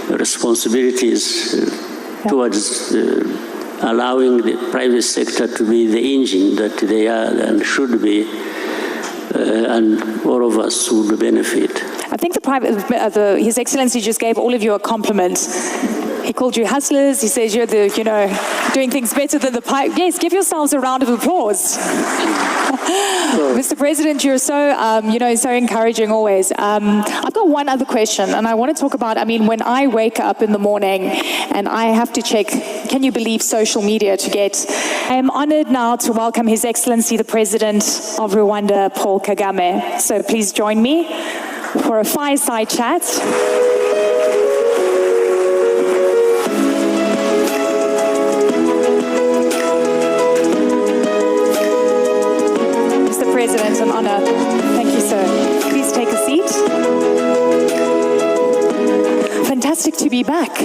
responsibilities towards allowing the private sector to be the engine that they are and should be, and all of us would benefit. I think His Excellency just gave all of you a compliment. He called you hustlers. He says you're doing things better than the pipe. Yes, give yourselves a round of applause. Mr. President, you're so, so encouraging always. I've got one other question, and I want to talk about, when I wake up in the morning and I have to check, can you believe social media I am honored now to welcome His Excellency, the President of Rwanda, Paul Kagame. So please join me for a fireside chat. President, an honor. Thank you, sir. Please take a seat. Fantastic to be back.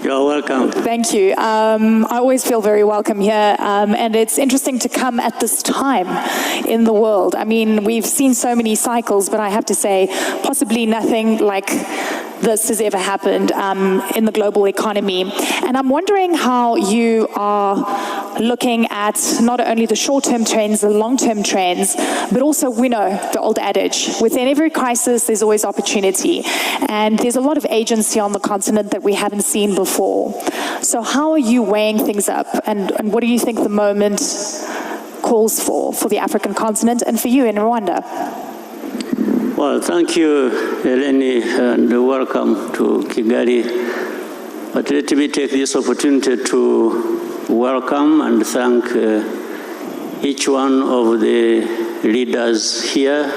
You're welcome. Thank you. I always feel very welcome here, and it's interesting to come at this time in the world. We've seen so many cycles, but I have to say, possibly nothing like this has ever happened in the global economy. And I'm wondering how you are looking at not only the short-term trends, the long-term trends, but also, we know the old adage, within every crisis, there's always opportunity. And there's a lot of agency on the continent that we haven't seen before. So how are you weighing things up? And what do you think the moment calls for the African continent and for you in Rwanda? Well, thank you, Eleni, and welcome to Kigali. But let me take this opportunity to welcome and thank each one of the leaders here,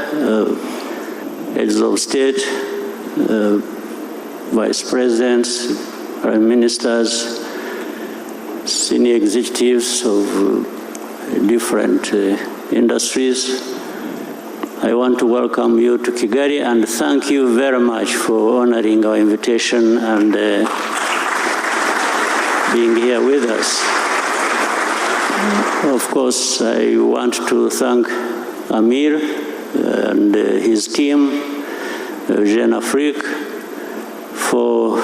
heads of state, vice presidents, prime ministers, senior executives of different industries. I want to welcome you to Kigali and thank you very much for honoring our invitation and being here with us. Of course, I want to thank Amir and his team, Jeune Afrique, for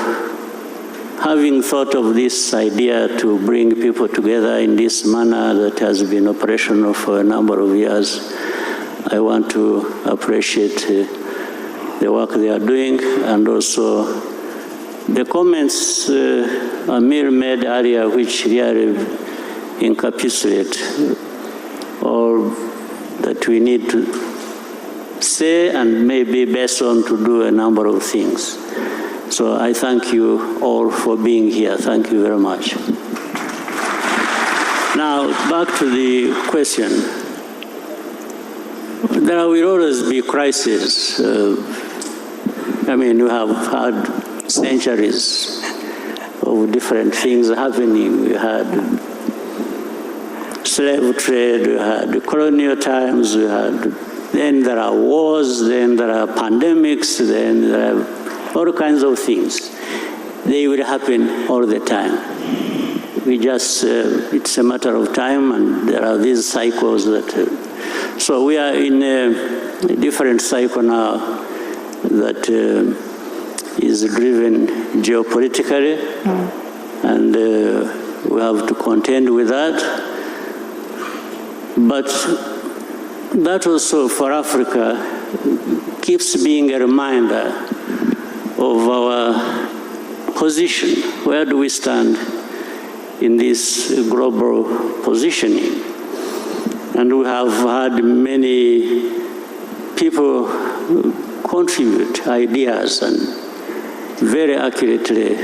having thought of this idea to bring people together in this manner that has been operational for a number of years. I want to appreciate the work they are doing and also the comments Amir made earlier, which really encapsulate all that we need to say and maybe best on to do a number of things. So I thank you all for being here. Thank you very much. Now, back to the question. There will always be crises. You have had centuries of different things happening. We had slave trade, we had colonial times, then there are wars, then there are pandemics, then there are all kinds of things. They will happen all the time. It's a matter of time, and there are these cycles that. So we are in a different cycle now that is driven geopolitically, and we have to contend with that. But that also for Africa keeps being a reminder of our position. Where do we stand in this global positioning? And we have had many people contribute ideas and very accurately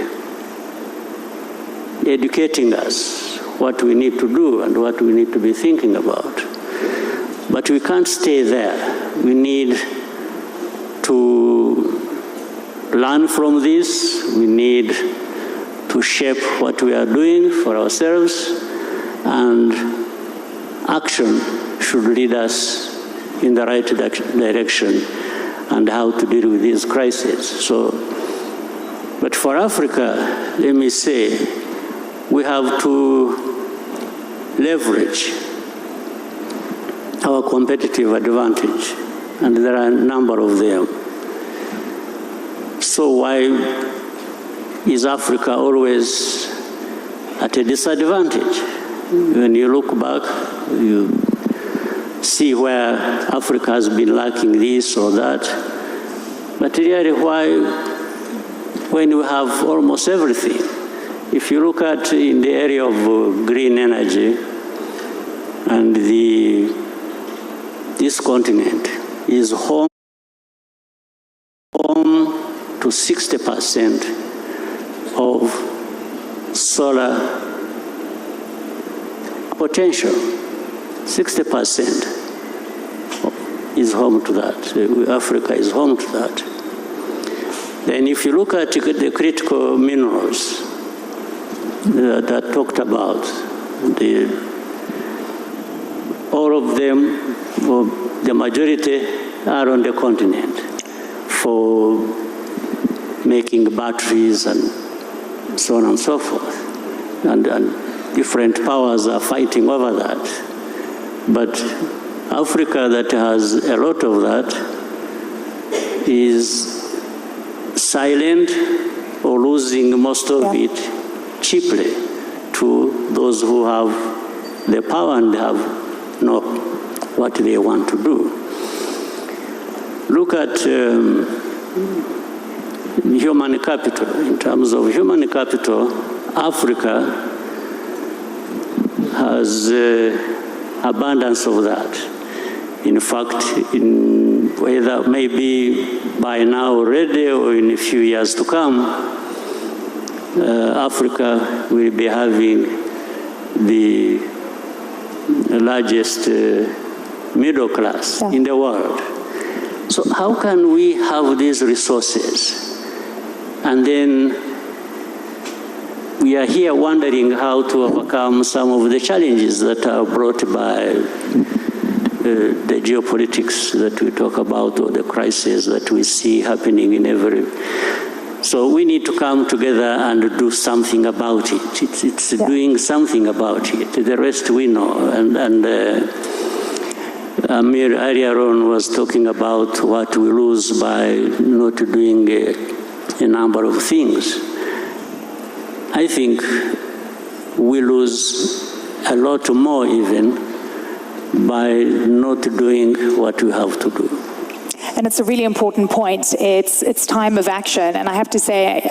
educating us what we need to do and what we need to be thinking about. But we can't stay there. We need to learn from this. We need to shape what we are doing for ourselves, and action should lead us in the right direction and how to deal with these crises. But for Africa, let me say, we have to leverage our competitive advantage, and there are a number of them. So why is Africa always at a disadvantage? When you look back, you see where Africa has been lacking this or that. But really, why, when you have almost everything? If you look at in the area of green energy, and this continent is home to 60% of solar potential. 60% is home to that. Africa is home to that. Then if you look at the critical minerals that I talked about, all of them, or the majority, are on the continent for making batteries and so on and so forth. And different powers are fighting over that. But Africa, that has a lot of that, is silent or losing most of it cheaply to those who have the power and know what they want to do. Look at human capital. In terms of human capital, Africa has abundance of that. In fact, whether maybe by now already or in a few years to come, Africa will be having the largest middle class in the world. So how can we have these resources and then we are here wondering how to overcome some of the challenges that are brought by the geopolitics that we talk about, or the crises that we see happening in every... So we need to come together and do something about it. It's doing something about it. The rest we know. And Amir earlier on was talking about what we lose by not doing a number of things. I think we lose a lot more even by not doing what we have to do. And it's a really important point. It's time of action. And I have to say,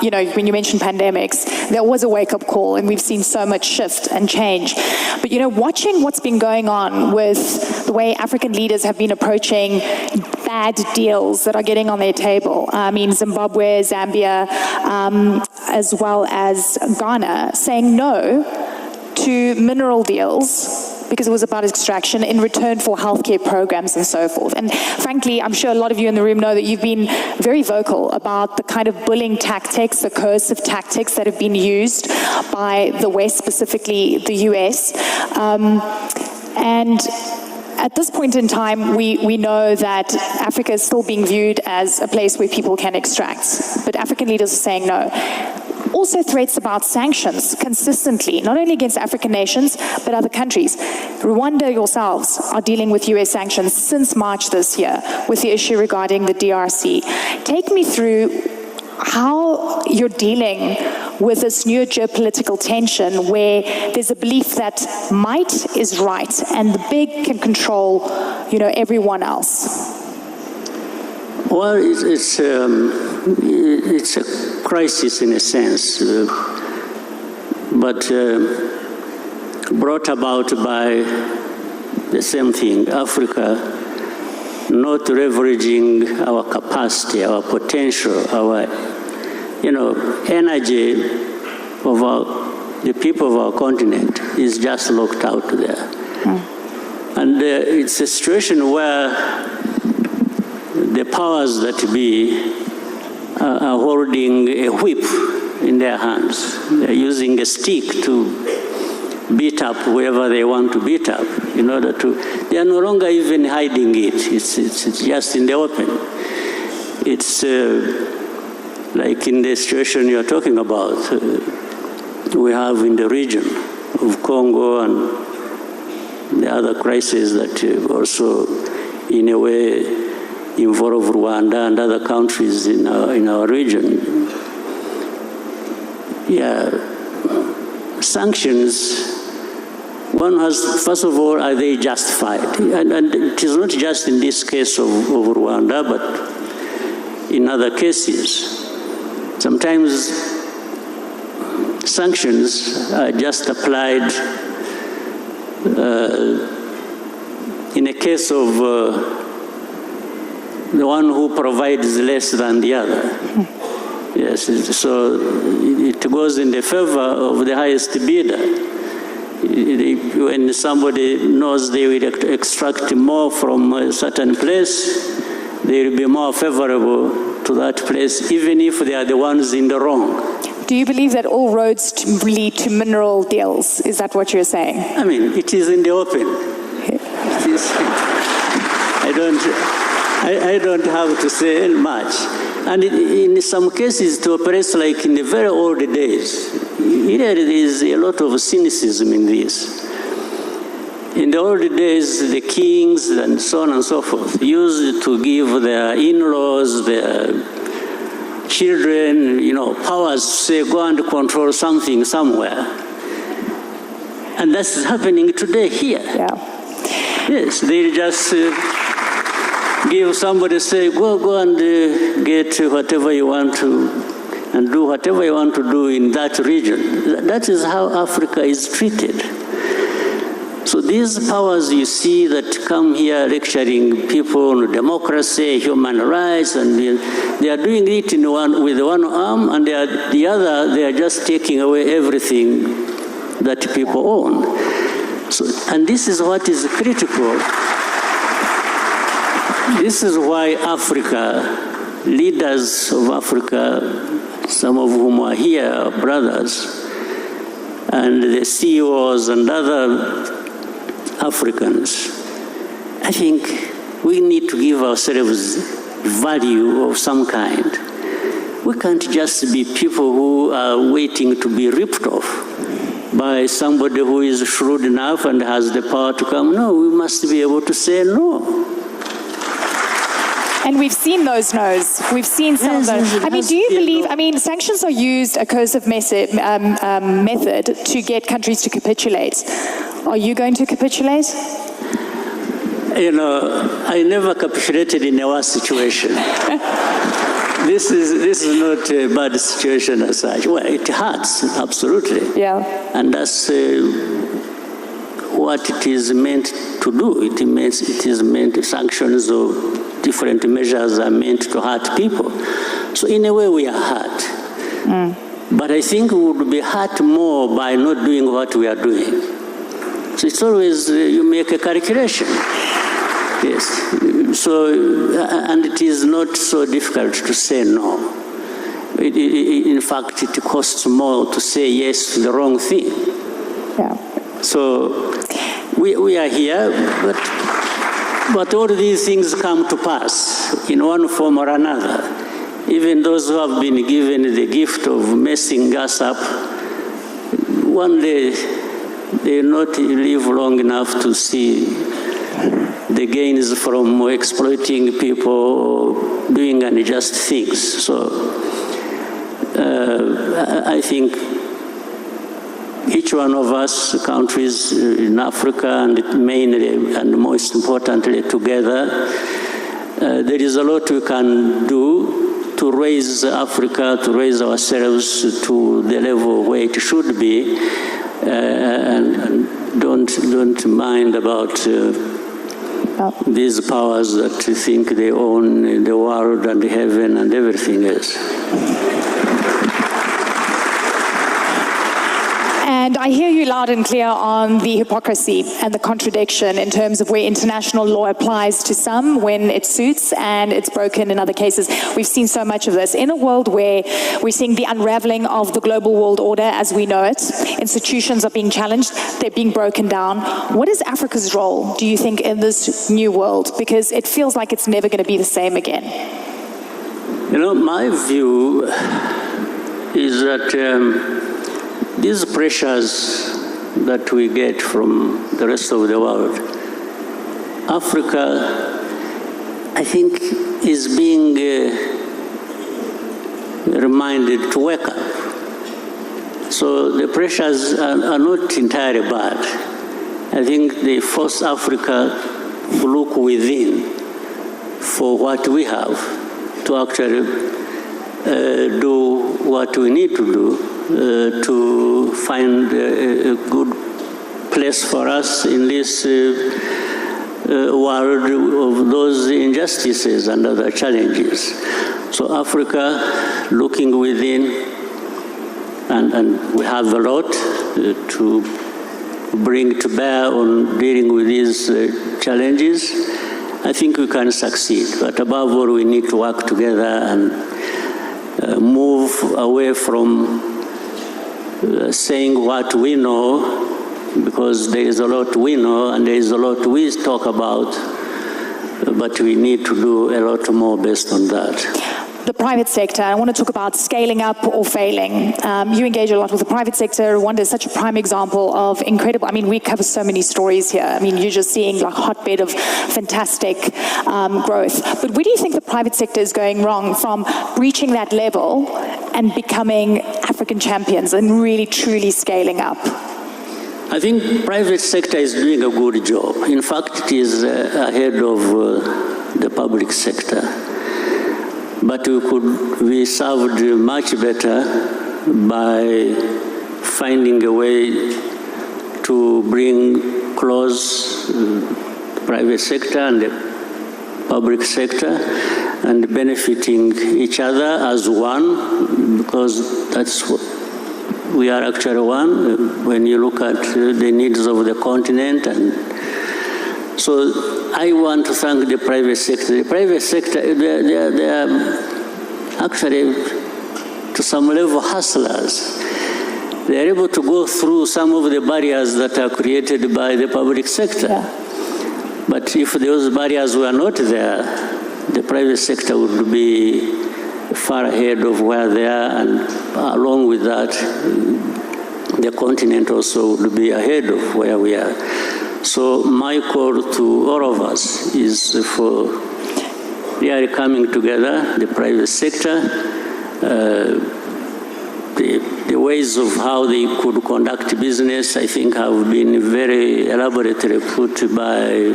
you know, when you mention pandemics, there was a wake-up call, and we've seen so much shift and change. But, you know, watching what's been going on with the way African leaders have been approaching bad deals that are getting on their table. I mean, Zimbabwe, Zambia, as well as Ghana, saying no to mineral deals because it was about extraction in return for healthcare programs and so forth. And frankly, I'm sure a lot of you in the room know that you've been very vocal about the kind of bullying tactics, the coercive tactics that have been used by the West, specifically the US. And at this point in time, we know that Africa is still being viewed as a place where people can extract, but African leaders are saying no. Also threats about sanctions consistently, not only against African nations, but other countries. Rwanda yourselves are dealing with US sanctions since March this year with the issue regarding the DRC. Take me through how you're dealing with this new geopolitical tension where there's a belief that might is right and the big can control, you know, everyone else. Well, it's a crisis in a sense, but brought about by the same thing, Africa not leveraging our capacity, our potential, our, you know, energy of the people of our continent is just locked out there. And it's a situation where the powers that be are holding a whip in their hands. They're using a stick to beat up whoever they want to beat up in order to... They are no longer even hiding it. It's just in the open. It's like in the situation you're talking about, we have in the region of Congo and the other crises that also, in a way, involve Rwanda and other countries in our region. Yeah, sanctions, one has, first of all, are they justified? And it is not just in this case of Rwanda, but in other cases. Sometimes sanctions are just applied in a case of the one who provides less than the other. Yes, so it goes in the favor of the highest bidder. When somebody knows they will extract more from a certain place, they will be more favorable to that place, even if they are the ones in the wrong. Do you believe that all roads lead to mineral deals? Is that what you're saying? I mean, it is in the open. I don't have to say much. And in some cases, it operates like in the very old days. Here there is a lot of cynicism in this. In the old days, the kings and so on and so forth used to give their in-laws, their children, powers to say, go and control something somewhere. And that's happening today here. Yeah. Yes, they just give somebody, say, go and get whatever you want to, and do whatever you want to do in that region. That is how Africa is treated. So these powers you see that come here lecturing people on democracy, human rights, and they are doing it with one arm, and the other, they are just taking away everything that people own. So, and this is what is critical. This is why Africa, leaders of Africa, some of whom are here, are brothers, and the CEOs and other Africans, I think we need to give ourselves value of some kind. We can't just be people who are waiting to be ripped off by somebody who is shrewd enough and has the power to come. No, we must be able to say no. And we've seen those no's. We've seen some of those. I mean, do you believe, sanctions are used, a coercive method to get countries to capitulate. Are you going to capitulate? I never capitulated in a war situation. This is not a bad situation as such. Well, it hurts, absolutely. Yeah. And that's what it is meant to do. It is meant, sanctions or different measures are meant to hurt people. So in a way, we are hurt. But I think we would be hurt more by not doing what we are doing. So it's always, you make a calculation. Yes. So, and it is not so difficult to say no. In fact, it costs more to say yes to the wrong thing. Yeah. So we are here, but all these things come to pass in one form or another. Even those who have been given the gift of messing us up, one day they will not live long enough to see the gains from exploiting people, doing unjust things. So I think each one of us, countries in Africa, and mainly and most importantly together, there is a lot we can do to raise Africa, to raise ourselves to the level where it should be, and don't mind about these powers that think they own the world and the heaven and everything else. And I hear you loud and clear on the hypocrisy and the contradiction in terms of where international law applies to some when it suits and it's broken in other cases. We've seen so much of this. In a world where we're seeing the unraveling of the global world order as we know it, institutions are being challenged, they're being broken down. What is Africa's role, do you think, in this new world? Because it feels like it's never going to be the same again. My view is that these pressures that we get from the rest of the world, Africa I think, is being reminded to wake up. So the pressures are not entirely bad. I think they force Africa to look within for what we have to actually do what we need to do to find a good place for us in this world of those injustices and other challenges. So Africa looking within, and we have a lot to bring to bear on dealing with these challenges. I think we can succeed, but above all, we need to work together and move away from saying what we know, because there is a lot we know and there is a lot we talk about, but we need to do a lot more based on that. The private sector, I want to talk about scaling up or failing. You engage a lot with the private sector. Rwanda is such a prime example of incredible, I mean, we cover so many stories here. I mean, you're just seeing like a hotbed of fantastic growth. But where do you think the private sector is going wrong from reaching that level and becoming African champions and really, truly scaling up? I think private sector is doing a good job. In fact, it is ahead of the public sector. But we could be served much better by finding a way to bring close the private sector and the public sector and benefiting each other as one, because that's what we are actually one when you look at the needs of the continent. And so I want to thank the private sector. The private sector, they are actually, to some level, hustlers. They are able to go through some of the barriers that are created by the public sector. Yeah. But if those barriers were not there, the private sector would be far ahead of where they are, and along with that, the continent also would be ahead of where we are. So my call to all of us is for really coming together, the private sector, the ways of how they could conduct business, I think, have been very elaborately put by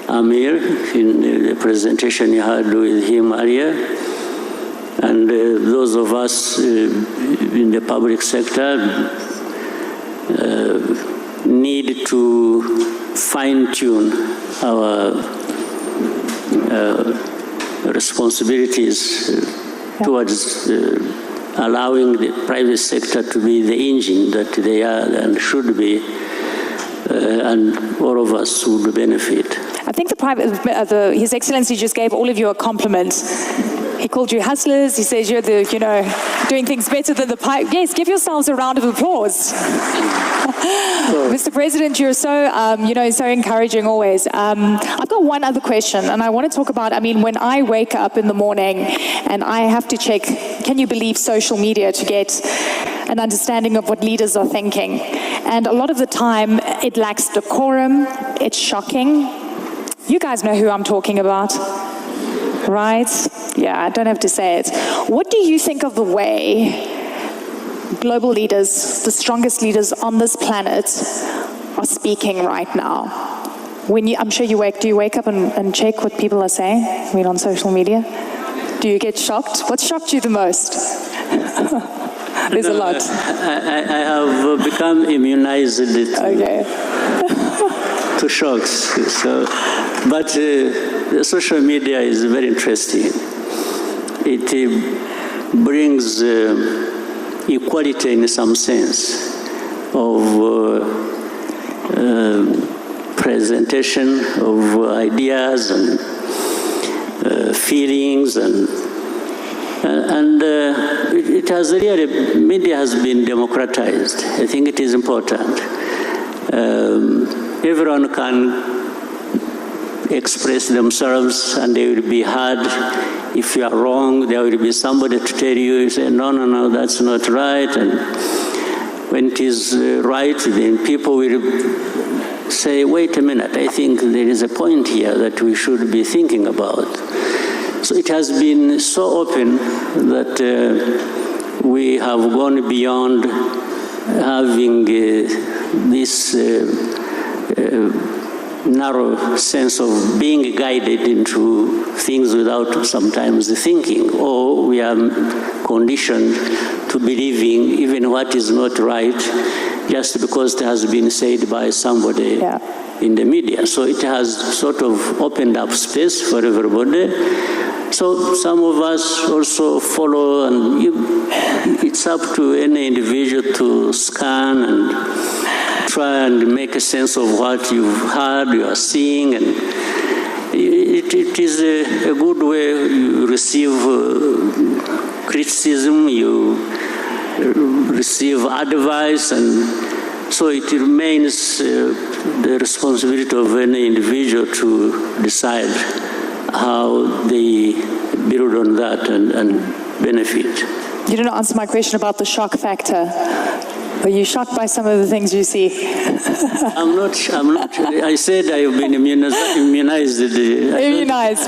Amir in the presentation you had with him earlier. And those of us in the public sector need to fine-tune our responsibilities towards allowing the private sector to be the engine that they are and should be, and all of us would benefit. I think His Excellency just gave all of you a compliment. He called you hustlers. He says you're doing things better than the pipe. Yes, give yourselves a round of applause. Mr. President, you're so, so encouraging always. I've got one other question, and I want to talk about, when I wake up in the morning and I have to check, can you believe social media to get an understanding of what leaders are thinking? And a lot of the time, it lacks decorum. It's shocking. You guys know who I'm talking about, right? Yeah, I don't have to say it. What do you think of the way global leaders, the strongest leaders on this planet, are speaking right now? I'm sure do you wake up and check what people are saying? On social media? Do you get shocked? What shocked you the most? There's a lot. I have become immunized to shocks. But social media is very interesting. It brings equality in some sense of presentation of ideas and feelings, and it has really, media has been democratized. I think it is important. Everyone can express themselves, and they will be heard. If you are wrong, there will be somebody to tell you, say, no, that's not right. And when it is right, then people will say, wait a minute, I think there is a point here that we should be thinking about. So it has been so open that we have gone beyond having this narrow sense of being guided into things without sometimes thinking, or we are conditioned to believing even what is not right just because it has been said by somebody in the media. So it has sort of opened up space for everybody. So some of us also follow, and it's up to any individual to scan and try and make a sense of what you've heard, you are seeing, and it is a good way you receive criticism, you receive advice, and so it remains the responsibility of any individual to decide how they build on that and benefit. You didn't answer my question about the shock factor. Are you shocked by some of the things you see? I'm not. I said I've been immunized. Immunized.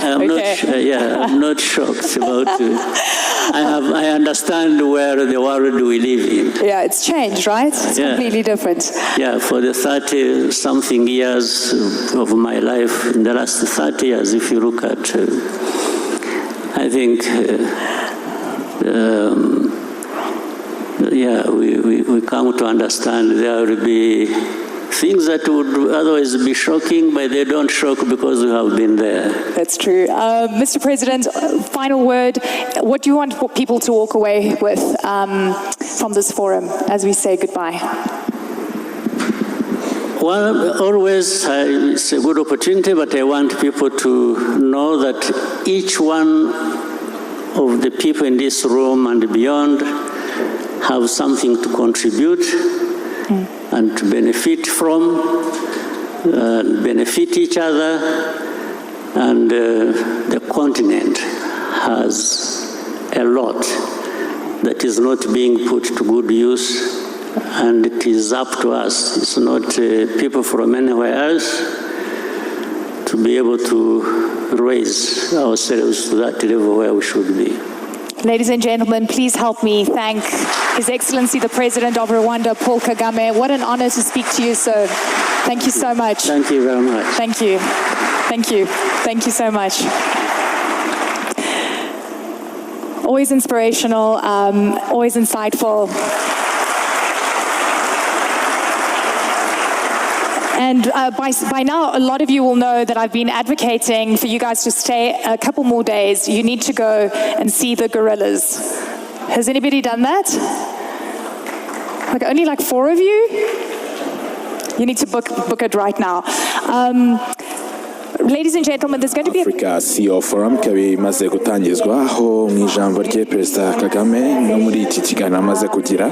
I'm not shocked about it. I understand where the world we live in. Yeah, it's changed, right? It's completely different. Yeah, for the 30-something years of my life, in the last 30 years, if you look at, I think, we come to understand there will be things that would otherwise be shocking, but they don't shock because we have been there. That's true. Mr. President, final word. What do you want people to walk away with from this forum as we say goodbye? Well, always it's a good opportunity, but I want people to know that each one of the people in this room and beyond have something to contribute and to benefit from, benefit each other, and the continent has a lot that is not being put to good use, and it is up to us. It's not people from anywhere else to be able to raise ourselves to that level where we should be. Ladies and gentlemen, please help me thank His Excellency the President of Rwanda, Paul Kagame. What an honor to speak to you, sir. Thank you so much. Thank you very much. Thank you. Thank you. Thank you so much. Always inspirational, always insightful. And by now, a lot of you will know that I've been advocating for you guys to stay a couple more days. You need to go and see the gorillas. Has anybody done that? Only 4 of you? You need to book it right now. Ladies and gentlemen, there's going to be Africa CEO Forum ikaba imaze gutangizwa, aho mu ijambo rye Perezida Kagame no muri iki kiganiro amaze kugira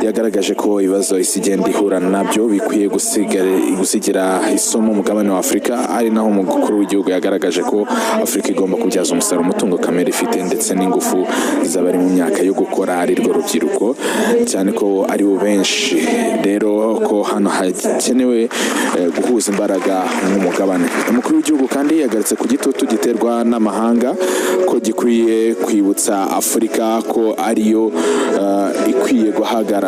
yagaragaje ko ibibazo isi igenda ihura nabyo bikwiye gusigira isomo umugabane wa Afurika, ari naho umukuru w'igihugu yagaragaje ko Afurika igomba kubyaza umusaruro umutungo kamere ifite ndetse n'ingufu z'abari mu myaka yo gukora ari rwo rubyiruko, cyane ko ari bo benshi. Rero ko hano hakenewe guhuza imbaraga nk'umugabane. Umukuru w'igihugu kandi yagarutse ku gitutu giterwa n'amahanga ko gikwiye kwibutsa Afurika ko ariyo ikwiye guhagarara